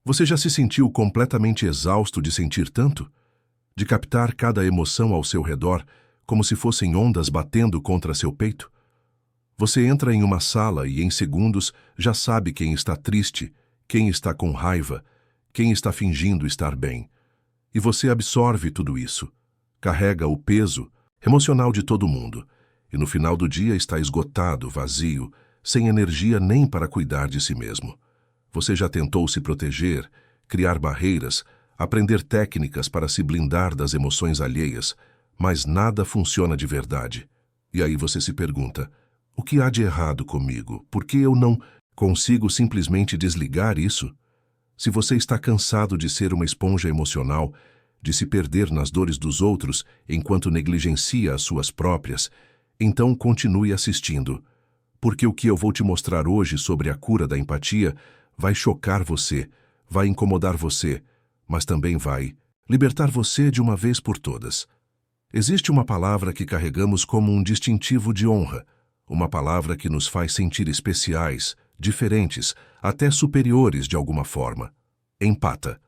Você já se sentiu completamente exausto de sentir tanto? De captar cada emoção ao seu redor como se fossem ondas batendo contra seu peito? Você entra em uma sala e, em segundos, já sabe quem está triste, quem está com raiva, quem está fingindo estar bem. E você absorve tudo isso, carrega o peso emocional de todo mundo, e no final do dia está esgotado, vazio, sem energia nem para cuidar de si mesmo. Você já tentou se proteger, criar barreiras, aprender técnicas para se blindar das emoções alheias, mas nada funciona de verdade. E aí você se pergunta: o que há de errado comigo? Por que eu não consigo simplesmente desligar isso? Se você está cansado de ser uma esponja emocional, de se perder nas dores dos outros enquanto negligencia as suas próprias, então continue assistindo, porque o que eu vou te mostrar hoje sobre a cura da empatia vai chocar você, vai incomodar você, mas também vai libertar você de uma vez por todas. Existe uma palavra que carregamos como um distintivo de honra, uma palavra que nos faz sentir especiais, diferentes, até superiores de alguma forma. Empata.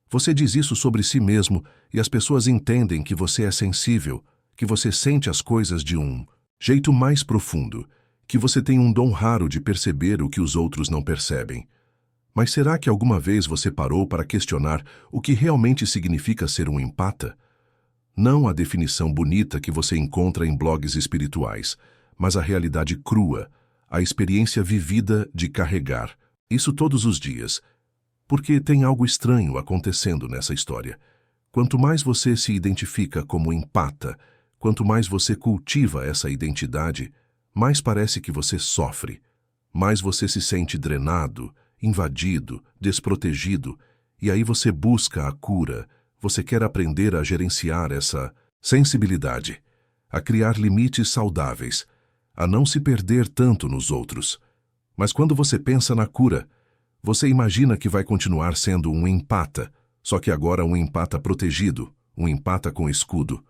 Você diz isso sobre si mesmo e as pessoas entendem que você é sensível, que você sente as coisas de um jeito mais profundo, que você tem um dom raro de perceber o que os outros não percebem. Mas será que alguma vez você parou para questionar o que realmente significa ser um empata? Não a definição bonita que você encontra em blogs espirituais, mas a realidade crua, a experiência vivida de carregar isso todos os dias. Porque tem algo estranho acontecendo nessa história. Quanto mais você se identifica como empata, quanto mais você cultiva essa identidade, mais parece que você sofre, mais você se sente drenado, invadido, desprotegido, e aí você busca a cura, você quer aprender a gerenciar essa sensibilidade, a criar limites saudáveis, a não se perder tanto nos outros. Mas quando você pensa na cura, você imagina que vai continuar sendo um empata, só que agora um empata protegido, um empata com escudo.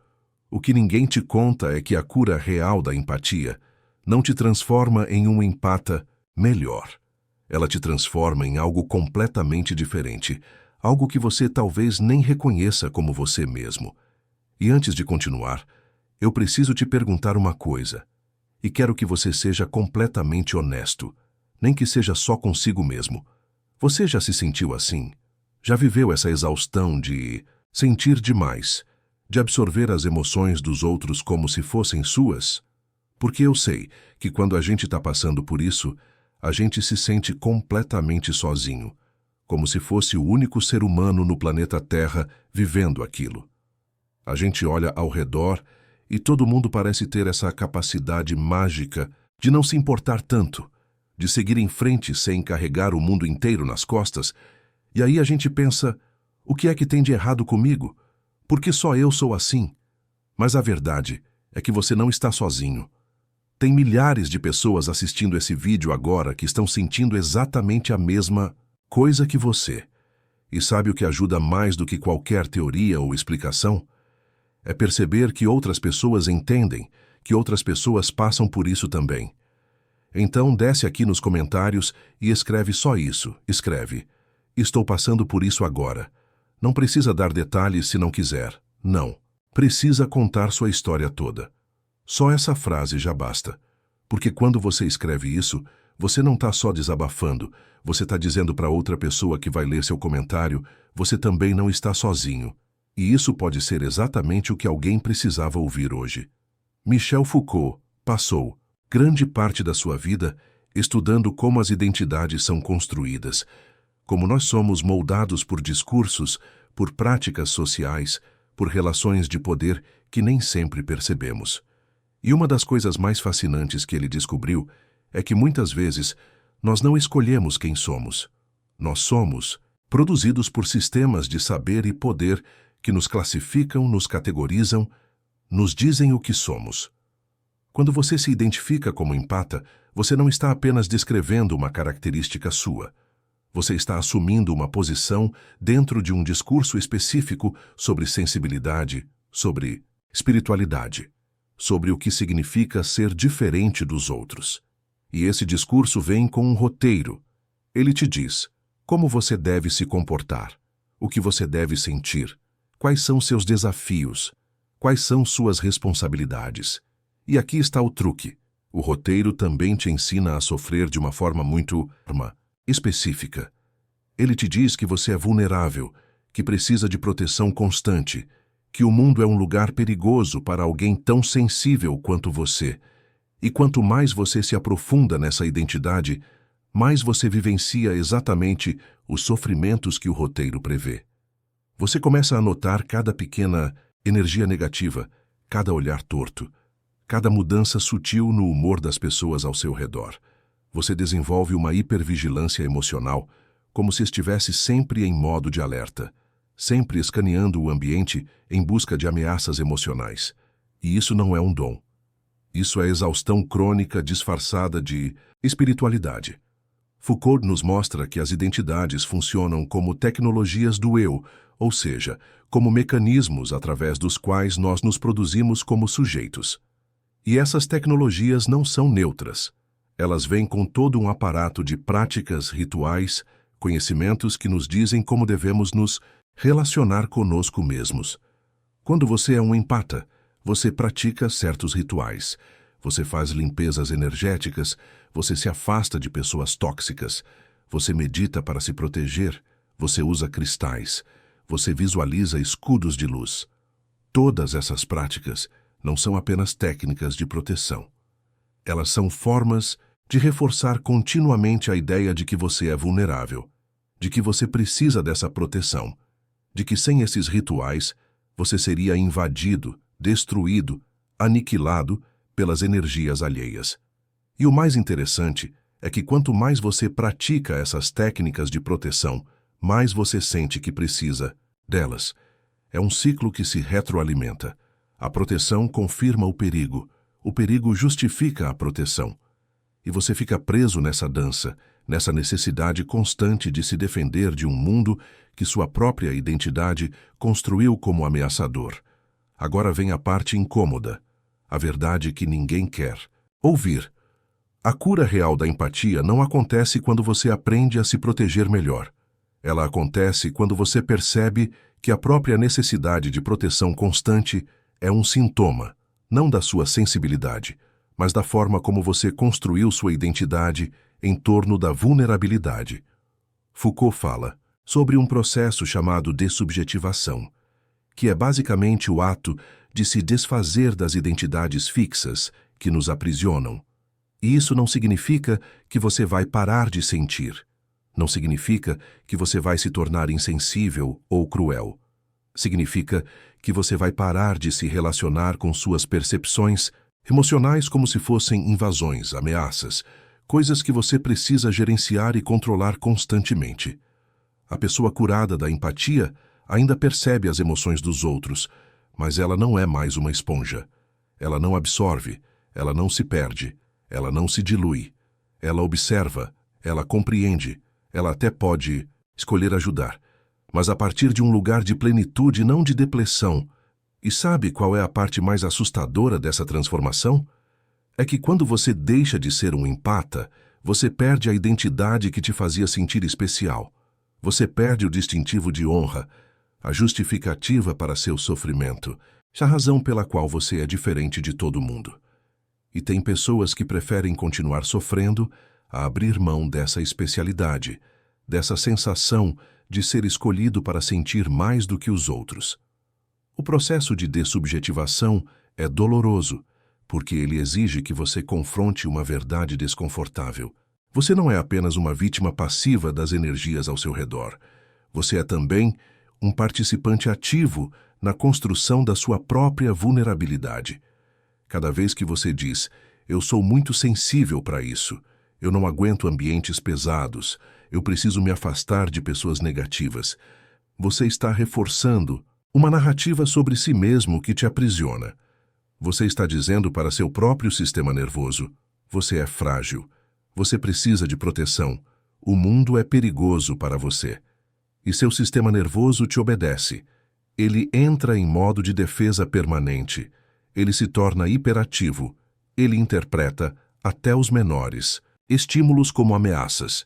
O que ninguém te conta é que a cura real da empatia não te transforma em um empata melhor. Ela te transforma em algo completamente diferente, algo que você talvez nem reconheça como você mesmo. E antes de continuar, eu preciso te perguntar uma coisa, e quero que você seja completamente honesto, nem que seja só consigo mesmo. Você já se sentiu assim? Já viveu essa exaustão de sentir demais, de absorver as emoções dos outros como se fossem suas? Porque eu sei que quando a gente está passando por isso, a gente se sente completamente sozinho, como se fosse o único ser humano no planeta Terra vivendo aquilo. A gente olha ao redor e todo mundo parece ter essa capacidade mágica de não se importar tanto, de seguir em frente sem carregar o mundo inteiro nas costas, e aí a gente pensa: o que é que tem de errado comigo? Por que só eu sou assim? Mas a verdade é que você não está sozinho. Tem milhares de pessoas assistindo esse vídeo agora que estão sentindo exatamente a mesma coisa que você. E sabe o que ajuda mais do que qualquer teoria ou explicação? É perceber que outras pessoas entendem, que outras pessoas passam por isso também. Então desce aqui nos comentários e escreve só isso. Escreve: estou passando por isso agora. Não precisa dar detalhes se não quiser. Não. Precisa contar sua história toda. Só essa frase já basta. Porque quando você escreve isso, você não está só desabafando, você está dizendo para outra pessoa que vai ler seu comentário: você também não está sozinho. E isso pode ser exatamente o que alguém precisava ouvir hoje. Michel Foucault passou grande parte da sua vida estudando como as identidades são construídas, como nós somos moldados por discursos, por práticas sociais, por relações de poder que nem sempre percebemos. E uma das coisas mais fascinantes que ele descobriu é que muitas vezes nós não escolhemos quem somos. Nós somos produzidos por sistemas de saber e poder que nos classificam, nos categorizam, nos dizem o que somos. Quando você se identifica como empata, você não está apenas descrevendo uma característica sua. Você está assumindo uma posição dentro de um discurso específico sobre sensibilidade, sobre espiritualidade, sobre o que significa ser diferente dos outros. E esse discurso vem com um roteiro. Ele te diz como você deve se comportar, o que você deve sentir, quais são seus desafios, quais são suas responsabilidades. E aqui está o truque. O roteiro também te ensina a sofrer de uma forma muito específica. Ele te diz que você é vulnerável, que precisa de proteção constante, que o mundo é um lugar perigoso para alguém tão sensível quanto você. E quanto mais você se aprofunda nessa identidade, mais você vivencia exatamente os sofrimentos que o roteiro prevê. Você começa a notar cada pequena energia negativa, cada olhar torto, cada mudança sutil no humor das pessoas ao seu redor. Você desenvolve uma hipervigilância emocional, como se estivesse sempre em modo de alerta, sempre escaneando o ambiente em busca de ameaças emocionais. E isso não é um dom. Isso é exaustão crônica disfarçada de espiritualidade. Foucault nos mostra que as identidades funcionam como tecnologias do eu, ou seja, como mecanismos através dos quais nós nos produzimos como sujeitos. E essas tecnologias não são neutras. Elas vêm com todo um aparato de práticas, rituais, conhecimentos que nos dizem como devemos nos relacionar conosco mesmos. Quando você é um empata, você pratica certos rituais. Você faz limpezas energéticas, você se afasta de pessoas tóxicas, você medita para se proteger, você usa cristais, você visualiza escudos de luz. Todas essas práticas não são apenas técnicas de proteção. Elas são formas de reforçar continuamente a ideia de que você é vulnerável, de que você precisa dessa proteção, de que sem esses rituais você seria invadido, destruído, aniquilado pelas energias alheias. E o mais interessante é que quanto mais você pratica essas técnicas de proteção, mais você sente que precisa delas. É um ciclo que se retroalimenta. A proteção confirma o perigo justifica a proteção. E você fica preso nessa dança, nessa necessidade constante de se defender de um mundo que sua própria identidade construiu como ameaçador. Agora vem a parte incômoda, a verdade que ninguém quer ouvir. A cura real da empatia não acontece quando você aprende a se proteger melhor. Ela acontece quando você percebe que a própria necessidade de proteção constante é um sintoma, não da sua sensibilidade, mas da forma como você construiu sua identidade em torno da vulnerabilidade. Foucault fala sobre um processo chamado dessubjetivação, que é basicamente o ato de se desfazer das identidades fixas que nos aprisionam. E isso não significa que você vai parar de sentir. Não significa que você vai se tornar insensível ou cruel. Significa que você vai parar de se relacionar com suas percepções emocionais como se fossem invasões, ameaças, coisas que você precisa gerenciar e controlar constantemente. A pessoa curada da empatia ainda percebe as emoções dos outros, mas ela não é mais uma esponja. Ela não absorve, ela não se perde, ela não se dilui. Ela observa, ela compreende, ela até pode escolher ajudar, mas a partir de um lugar de plenitude, não de depressão. E sabe qual é a parte mais assustadora dessa transformação? É que quando você deixa de ser um empata, você perde a identidade que te fazia sentir especial. Você perde o distintivo de honra, a justificativa para seu sofrimento, a razão pela qual você é diferente de todo mundo. E tem pessoas que preferem continuar sofrendo a abrir mão dessa especialidade, dessa sensação de ser escolhido para sentir mais do que os outros. O processo de dessubjetivação é doloroso, porque ele exige que você confronte uma verdade desconfortável. Você não é apenas uma vítima passiva das energias ao seu redor. Você é também um participante ativo na construção da sua própria vulnerabilidade. Cada vez que você diz, eu sou muito sensível para isso, eu não aguento ambientes pesados, eu preciso me afastar de pessoas negativas, você está reforçando uma narrativa sobre si mesmo que te aprisiona. Você está dizendo para seu próprio sistema nervoso, você é frágil, você precisa de proteção, o mundo é perigoso para você. E seu sistema nervoso te obedece. Ele entra em modo de defesa permanente. Ele se torna hiperativo. Ele interpreta, até os menores, estímulos como ameaças.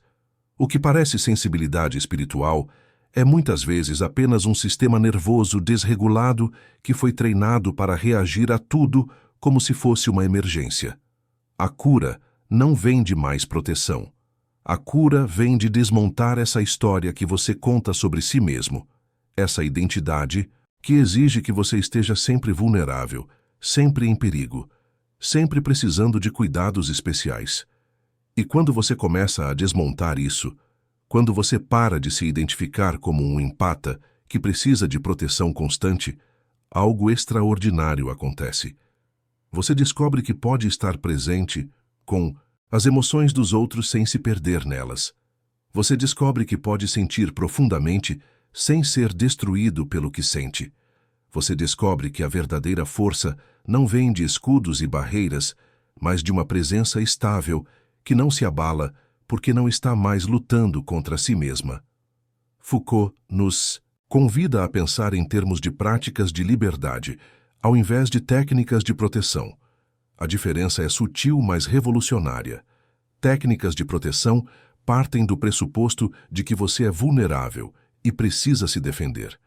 O que parece sensibilidade espiritual é muitas vezes apenas um sistema nervoso desregulado que foi treinado para reagir a tudo como se fosse uma emergência. A cura não vem de mais proteção. A cura vem de desmontar essa história que você conta sobre si mesmo, essa identidade que exige que você esteja sempre vulnerável, sempre em perigo, sempre precisando de cuidados especiais. E quando você começa a desmontar isso, quando você para de se identificar como um empata que precisa de proteção constante, algo extraordinário acontece. Você descobre que pode estar presente com as emoções dos outros sem se perder nelas. Você descobre que pode sentir profundamente sem ser destruído pelo que sente. Você descobre que a verdadeira força não vem de escudos e barreiras, mas de uma presença estável que não se abala porque não está mais lutando contra si mesma. Foucault nos convida a pensar em termos de práticas de liberdade, ao invés de técnicas de proteção. A diferença é sutil, mas revolucionária. Técnicas de proteção partem do pressuposto de que você é vulnerável e precisa se defender.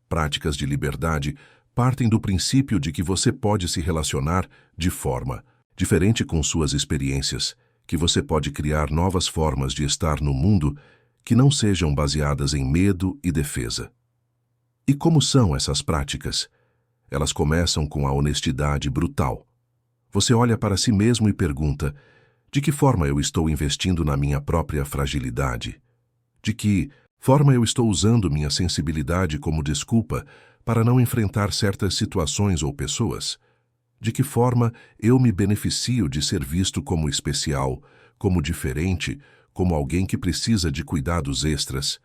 Práticas de liberdade partem do princípio de que você pode se relacionar de forma diferente com suas experiências, que você pode criar novas formas de estar no mundo que não sejam baseadas em medo e defesa. E como são essas práticas? Elas começam com a honestidade brutal. Você olha para si mesmo e pergunta: de que forma eu estou investindo na minha própria fragilidade? De que forma eu estou usando minha sensibilidade como desculpa para não enfrentar certas situações ou pessoas? De que forma eu me beneficio de ser visto como especial, como diferente, como alguém que precisa de cuidados extras?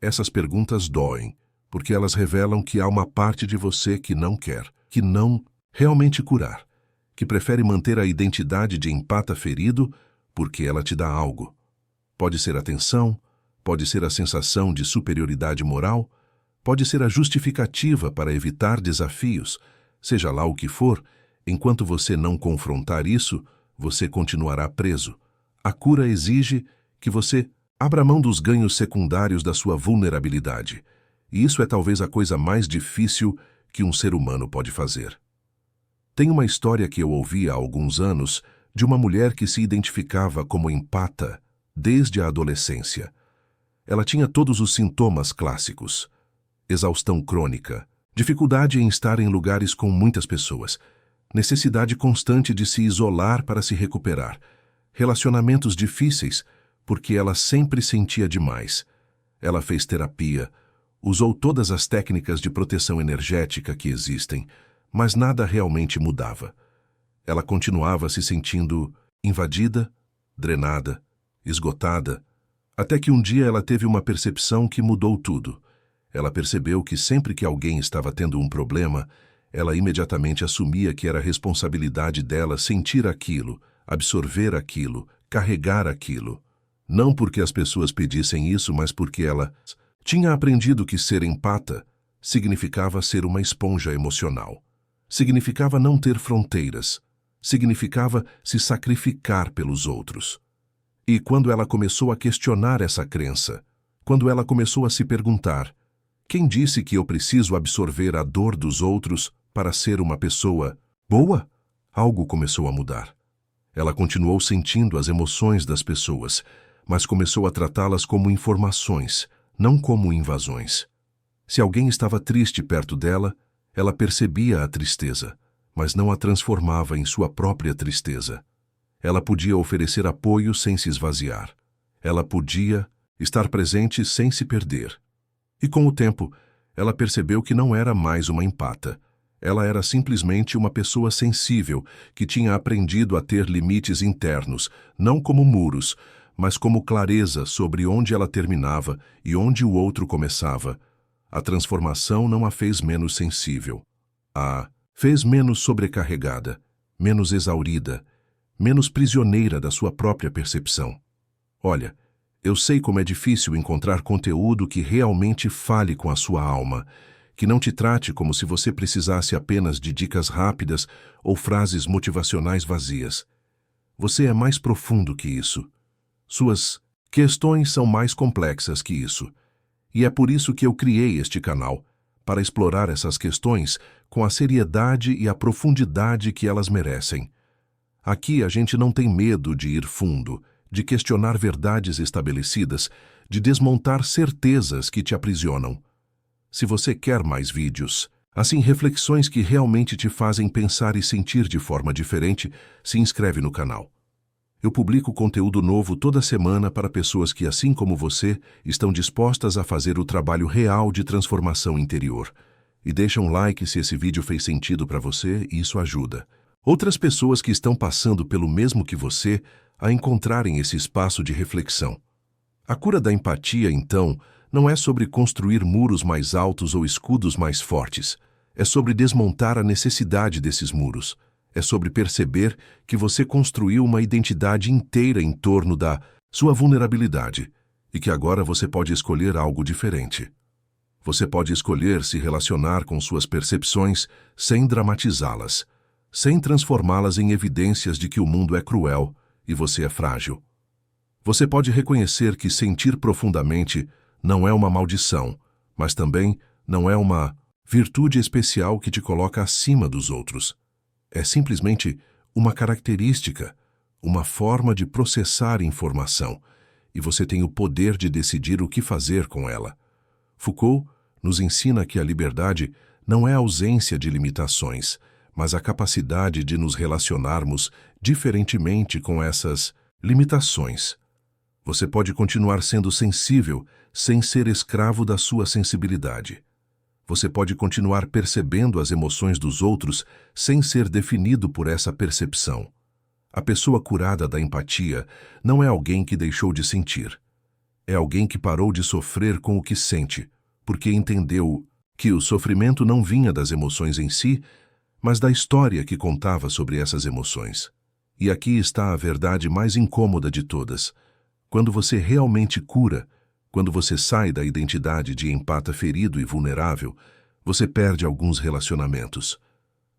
Essas perguntas doem, porque elas revelam que há uma parte de você que não quer, que não realmente curar, que prefere manter a identidade de empata ferido porque ela te dá algo. Pode ser atenção, pode ser a sensação de superioridade moral, pode ser a justificativa para evitar desafios, seja lá o que for. Enquanto você não confrontar isso, você continuará preso. A cura exige que você abra mão dos ganhos secundários da sua vulnerabilidade. E isso é talvez a coisa mais difícil que um ser humano pode fazer. Tem uma história que eu ouvi há alguns anos de uma mulher que se identificava como empata desde a adolescência. Ela tinha todos os sintomas clássicos: exaustão crônica, dificuldade em estar em lugares com muitas pessoas, necessidade constante de se isolar para se recuperar, relacionamentos difíceis, porque ela sempre sentia demais. Ela fez terapia, usou todas as técnicas de proteção energética que existem, mas nada realmente mudava. Ela continuava se sentindo invadida, drenada, esgotada, até que um dia ela teve uma percepção que mudou tudo. Ela percebeu que sempre que alguém estava tendo um problema, ela imediatamente assumia que era responsabilidade dela sentir aquilo, absorver aquilo, carregar aquilo. Não porque as pessoas pedissem isso, mas porque ela tinha aprendido que ser empata significava ser uma esponja emocional. Significava não ter fronteiras. Significava se sacrificar pelos outros. E quando ela começou a questionar essa crença, quando ela começou a se perguntar: quem disse que eu preciso absorver a dor dos outros para ser uma pessoa boa? Algo começou a mudar. Ela continuou sentindo as emoções das pessoas, mas começou a tratá-las como informações, não como invasões. Se alguém estava triste perto dela, ela percebia a tristeza, mas não a transformava em sua própria tristeza. Ela podia oferecer apoio sem se esvaziar. Ela podia estar presente sem se perder. E com o tempo, ela percebeu que não era mais uma empata. Ela era simplesmente uma pessoa sensível que tinha aprendido a ter limites internos, não como muros, mas como clareza sobre onde ela terminava e onde o outro começava. A transformação não a fez menos sensível. A fez menos sobrecarregada, menos exaurida, menos prisioneira da sua própria percepção. Olha, eu sei como é difícil encontrar conteúdo que realmente fale com a sua alma, que não te trate como se você precisasse apenas de dicas rápidas ou frases motivacionais vazias. Você é mais profundo que isso. Suas Questões são mais complexas que isso. E é por isso que eu criei este canal, para explorar essas questões com a seriedade e a profundidade que elas merecem. Aqui a gente não tem medo de ir fundo, de questionar verdades estabelecidas, de desmontar certezas que te aprisionam. Se você quer mais vídeos, assim reflexões que realmente te fazem pensar e sentir de forma diferente, se inscreve no canal. Eu publico conteúdo novo toda semana para pessoas que, assim como você, estão dispostas a fazer o trabalho real de transformação interior. E deixa um like se esse vídeo fez sentido para você e isso ajuda outras pessoas que estão passando pelo mesmo que você a encontrarem esse espaço de reflexão. A cura da empatia, então, não é sobre construir muros mais altos ou escudos mais fortes. É sobre desmontar a necessidade desses muros. É sobre perceber que você construiu uma identidade inteira em torno da sua vulnerabilidade e que agora você pode escolher algo diferente. Você pode escolher se relacionar com suas percepções sem dramatizá-las, sem transformá-las em evidências de que o mundo é cruel e você é frágil. Você pode reconhecer que sentir profundamente não é uma maldição, mas também não é uma virtude especial que te coloca acima dos outros. É simplesmente uma característica, uma forma de processar informação, e você tem o poder de decidir o que fazer com ela. Foucault nos ensina que a liberdade não é a ausência de limitações, mas a capacidade de nos relacionarmos diferentemente com essas limitações. Você pode continuar sendo sensível sem ser escravo da sua sensibilidade. Você pode continuar percebendo as emoções dos outros sem ser definido por essa percepção. A pessoa curada da empatia não é alguém que deixou de sentir. É alguém que parou de sofrer com o que sente, porque entendeu que o sofrimento não vinha das emoções em si, mas da história que contava sobre essas emoções. E aqui está a verdade mais incômoda de todas. Quando você realmente cura, quando você sai da identidade de empata ferido e vulnerável, você perde alguns relacionamentos.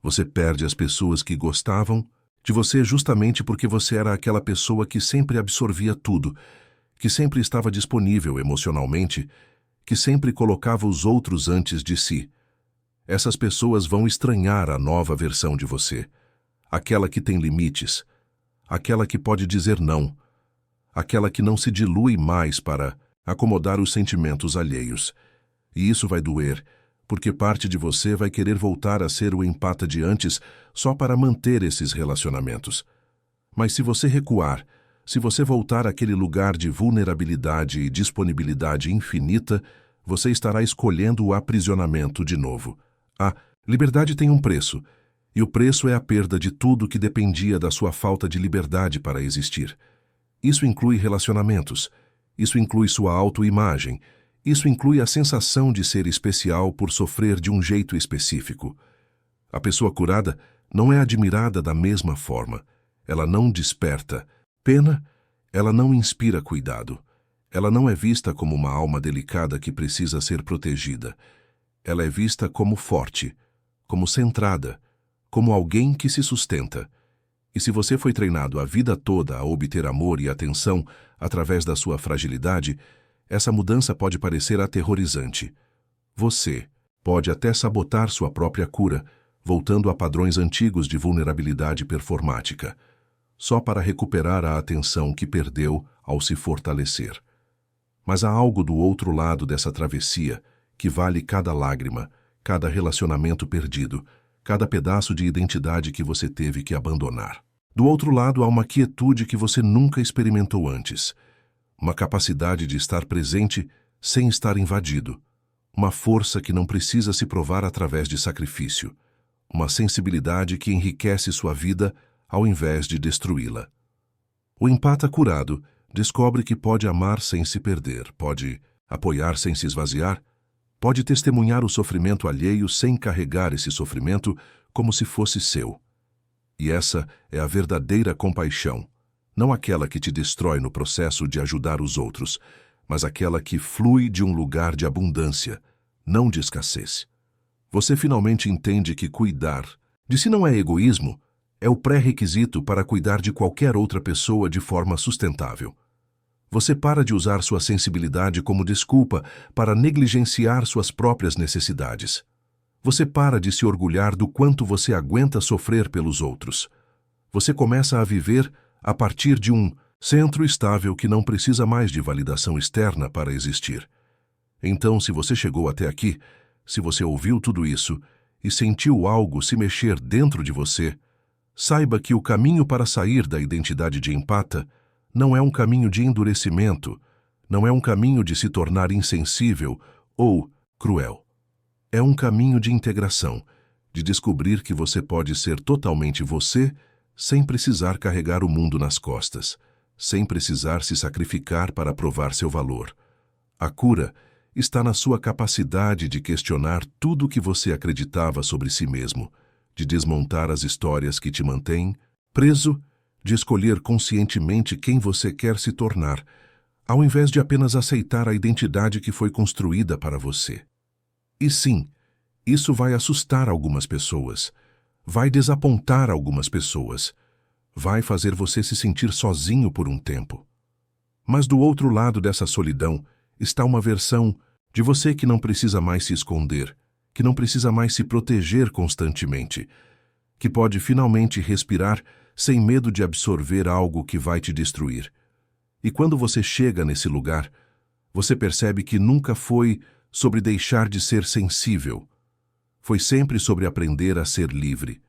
Você perde as pessoas que gostavam de você justamente porque você era aquela pessoa que sempre absorvia tudo, que sempre estava disponível emocionalmente, que sempre colocava os outros antes de si. Essas pessoas vão estranhar a nova versão de você, aquela que tem limites, aquela que pode dizer não, aquela que não se dilui mais para acomodar os sentimentos alheios. E isso vai doer, porque parte de você vai querer voltar a ser o empata de antes só para manter esses relacionamentos. Mas se você recuar, se você voltar àquele lugar de vulnerabilidade e disponibilidade infinita, você estará escolhendo o aprisionamento de novo. A liberdade tem um preço, e o preço é a perda de tudo que dependia da sua falta de liberdade para existir. Isso inclui relacionamentos, isso inclui sua autoimagem, isso inclui a sensação de ser especial por sofrer de um jeito específico. A pessoa curada não é admirada da mesma forma. Ela não desperta pena, ela não inspira cuidado. Ela não é vista como uma alma delicada que precisa ser protegida. Ela é vista como forte, como centrada, como alguém que se sustenta. E se você foi treinado a vida toda a obter amor e atenção através da sua fragilidade, essa mudança pode parecer aterrorizante. Você pode até sabotar sua própria cura, voltando a padrões antigos de vulnerabilidade performática, só para recuperar a atenção que perdeu ao se fortalecer. Mas há algo do outro lado dessa travessia que vale cada lágrima, cada relacionamento perdido, cada pedaço de identidade que você teve que abandonar. Do outro lado há uma quietude que você nunca experimentou antes, uma capacidade de estar presente sem estar invadido, uma força que não precisa se provar através de sacrifício, uma sensibilidade que enriquece sua vida ao invés de destruí-la. O empata curado descobre que pode amar sem se perder, pode apoiar sem se esvaziar, pode testemunhar o sofrimento alheio sem carregar esse sofrimento como se fosse seu. E essa é a verdadeira compaixão, não aquela que te destrói no processo de ajudar os outros, mas aquela que flui de um lugar de abundância, não de escassez. Você finalmente entende que cuidar de si não é egoísmo, é o pré-requisito para cuidar de qualquer outra pessoa de forma sustentável. Você para de usar sua sensibilidade como desculpa para negligenciar suas próprias necessidades. Você para de se orgulhar do quanto você aguenta sofrer pelos outros. Você começa a viver a partir de um centro estável que não precisa mais de validação externa para existir. Então, se você chegou até aqui, se você ouviu tudo isso e sentiu algo se mexer dentro de você, saiba que o caminho para sair da identidade de empata não é um caminho de endurecimento, não é um caminho de se tornar insensível ou cruel. É um caminho de integração, de descobrir que você pode ser totalmente você sem precisar carregar o mundo nas costas, sem precisar se sacrificar para provar seu valor. A cura está na sua capacidade de questionar tudo o que você acreditava sobre si mesmo, de desmontar as histórias que te mantêm preso, de escolher conscientemente quem você quer se tornar, ao invés de apenas aceitar a identidade que foi construída para você. E sim, isso vai assustar algumas pessoas, vai desapontar algumas pessoas, vai fazer você se sentir sozinho por um tempo. Mas do outro lado dessa solidão está uma versão de você que não precisa mais se esconder, que não precisa mais se proteger constantemente, que pode finalmente respirar sem medo de absorver algo que vai te destruir. E quando você chega nesse lugar, você percebe que nunca foi sobre deixar de ser sensível. Foi sempre sobre aprender a ser livre.